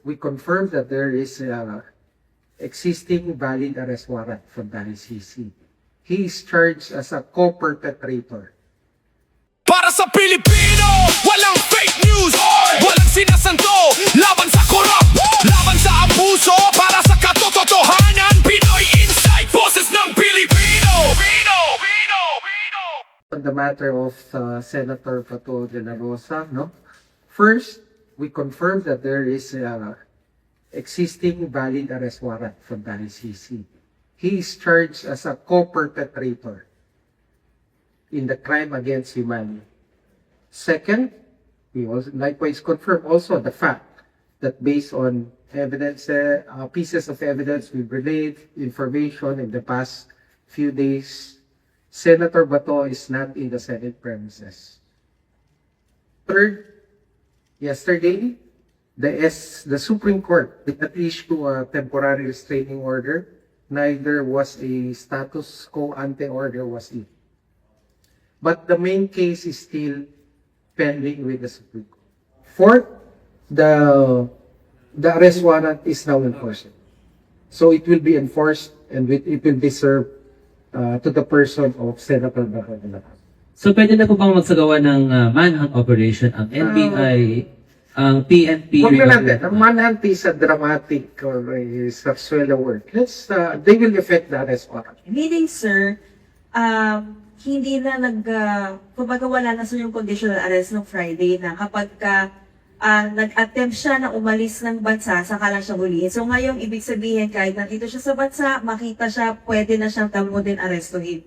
we confirm that there is existing valid arrest warrant from the ICC. He is charged as a co-perpetrator. Para sa Pilipino, walang fake news, walang sinasanto, laban sa korap, laban sa abuso, para sa katotohanan, Pinoy Insight, boses ng Pilipino. On the matter of Senator Bato de la Rosa, no? First, we confirm that there is existing valid arrest warrant from the ICC. He is charged as a co-perpetrator in the crime against humanity. Second, we also likewise confirm also the fact that based on evidence, pieces of evidence we've relayed, information in the past few days, Senator Bato is not in the Senate premises. Third, yesterday, the Supreme Court did not issue a temporary restraining order. Neither was a status quo ante order was issued. But the main case is still pending with the Supreme Court. Fourth, the arrest warrant is now enforced. So it will be enforced and it will be served to the person of Senator Bato de la Rosa. So pwede na po bang magsagawa ng manhunt operation ang NBI, ang PNP? Huwag na natin. Ang manhunt is a dramatic or a sarsuela word. They will affect the arrest warrant. Meaning, sir, hindi na kumbaga wala na sir yung conditional arrest ng Friday na kapag nag-attempt siya na umalis ng bansa, saka lang siya hulihin. So ngayon, ibig sabihin, kahit nandito siya sa bansa, makita siya, pwede na siyang talmudin arestuhin.